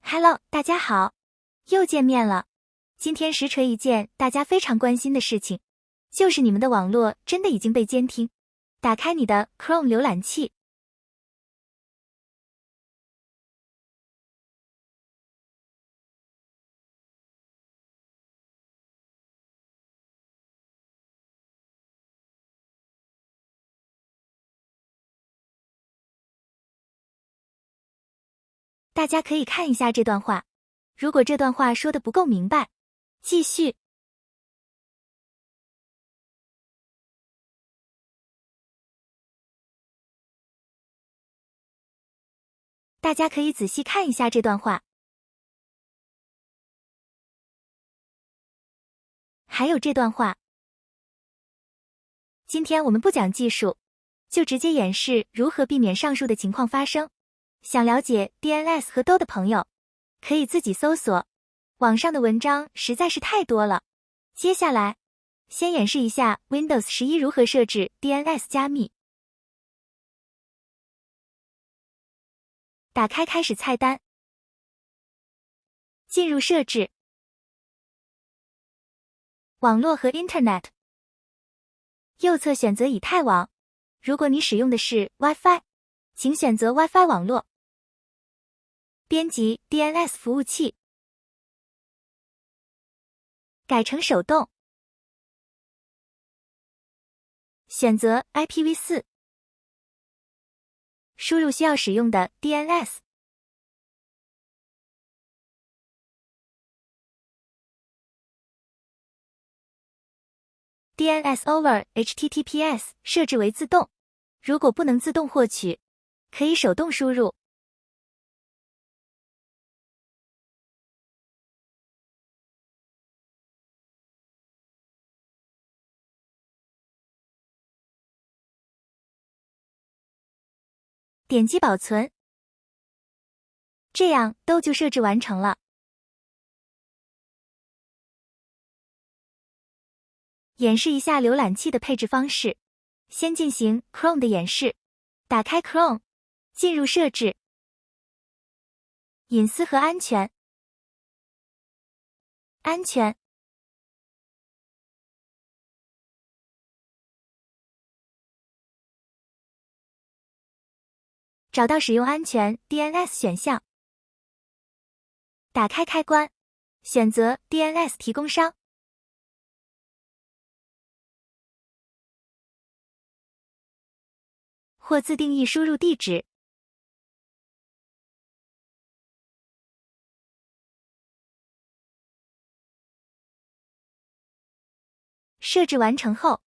Hello， 大家好，又见面了。今天实锤一件大家非常关心的事情，就是你们的网络真的已经被监听。打开你的 Chrome 浏览器，大家可以看一下这段话。如果这段话说的不够明白，继续。大家可以仔细看一下这段话。还有这段话。今天我们不讲技术，就直接演示如何避免上述的情况发生。想了解 DNS 和 DO 的朋友，可以自己搜索，网上的文章实在是太多了。接下来，先演示一下 Windows 11如何设置 DNS 加密。打开开始菜单，进入设置，网络和 Internet， 右侧选择以太网。如果你使用的是 Wi-Fi， 请选择 Wi-Fi 网络。编辑 DNS 服务器，改成手动，选择 IPv4， 输入需要使用的 DNS。DNS over HTTPS 设置为自动，如果不能自动获取，可以手动输入。点击保存，这样都就设置完成了。演示一下浏览器的配置方式，先进行 Chrome 的演示。打开 Chrome， 进入设置，隐私和安全，安全，找到使用安全 DNS 选项，打开开关，选择 DNS 提供商，或自定义输入地址。设置完成后，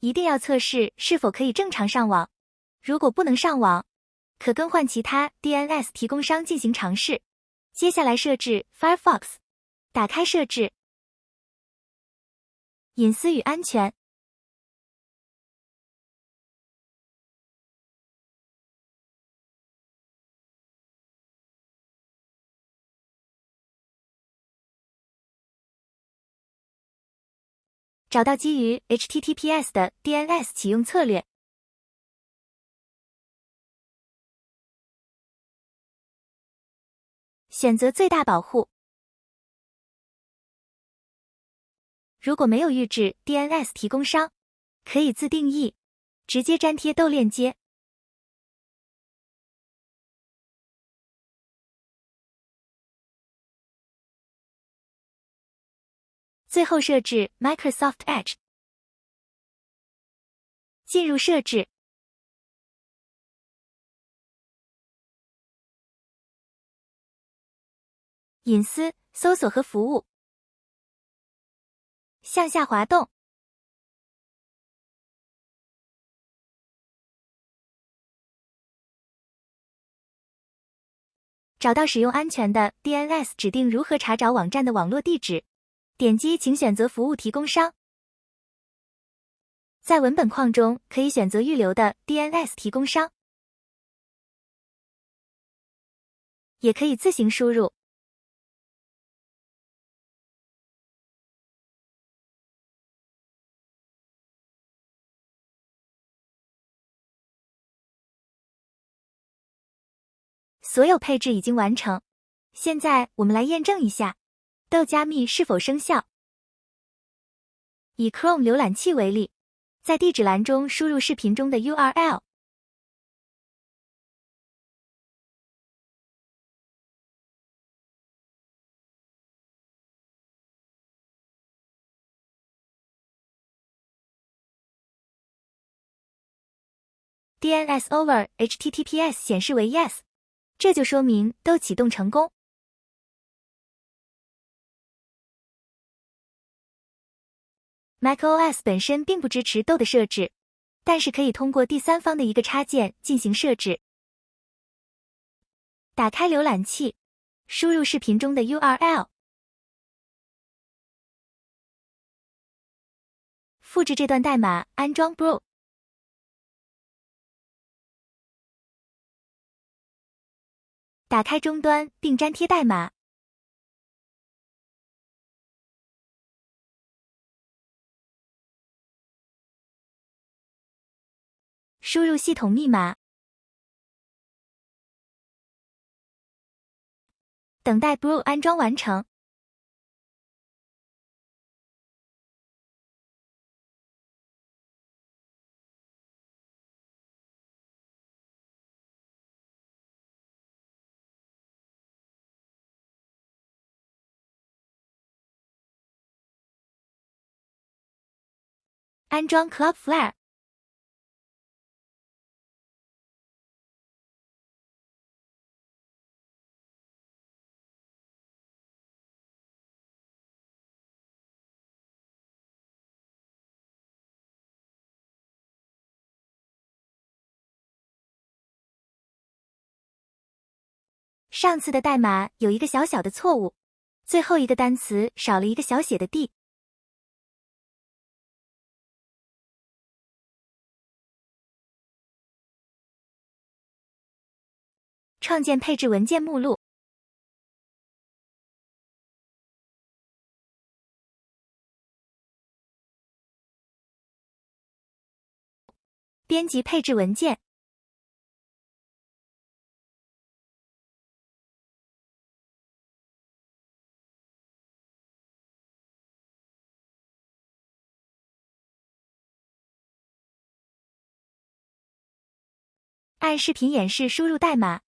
一定要测试是否可以正常上网。如果不能上网，可更换其他 DNS 提供商进行尝试。接下来设置 Firefox， 打开设置，隐私与安全，找到基于 HTTPS 的 DNS 启用策略。选择最大保护。如果没有预置 DNS 提供商，可以自定义，直接粘贴 DO 链接。最后设置 Microsoft Edge， 进入设置，隐私、搜索和服务，向下滑动，找到使用安全的 DNS 指定如何查找网站的网络地址，点击请选择服务提供商。在文本框中可以选择预留的 DNS 提供商，也可以自行输入。所有配置已经完成。现在我们来验证一下豆加密是否生效。以 Chrome 浏览器为例，在地址栏中输入视频中的 URL。DNS over HTTPS 显示为 Yes， 这就说明豆启动成功。macOS 本身并不支持豆的设置，但是可以通过第三方的一个插件进行设置。打开浏览器，输入视频中的 URL， 复制这段代码，安装 Brew。打开终端并粘贴代码。输入系统密码，等待 Brew 安装完成。安装 Cloudflare。上次的代码有一个小小的错误，最后一个单词少了一个小写的 d。创建配置文件目录。编辑配置文件。按视频演示输入代码。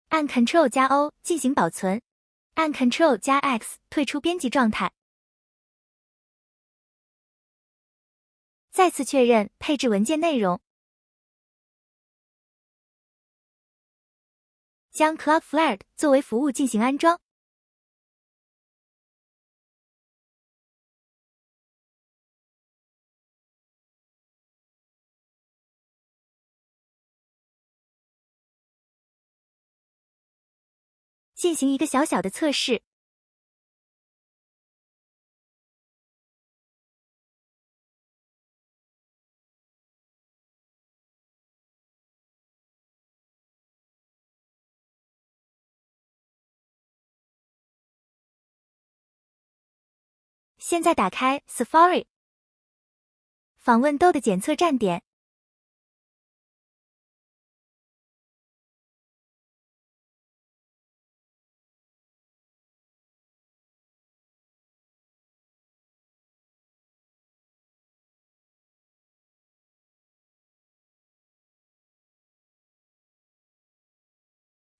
按 Ctrl 加 O 进行保存，按 Ctrl 加 X 退出编辑状态。再次确认配置文件内容。将 Cloudflare 作为服务进行安装。进行一个小小的测试。现在打开 Safari， 访问豆的检测站点。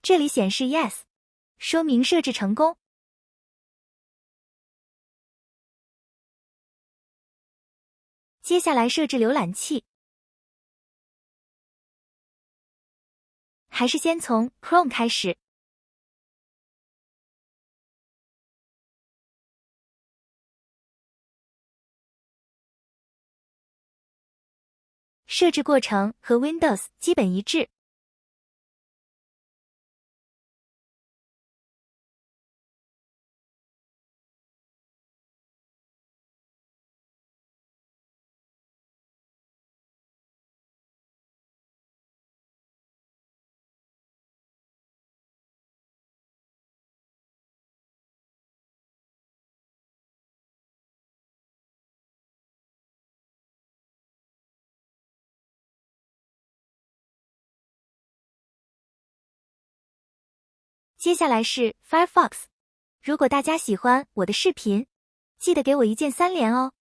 这里显示 Yes， 说明设置成功。接下来设置浏览器，还是先从 Chrome 开始。设置过程和 Windows 基本一致。接下来是 Firefox。如果大家喜欢我的视频，记得给我一键3连哦。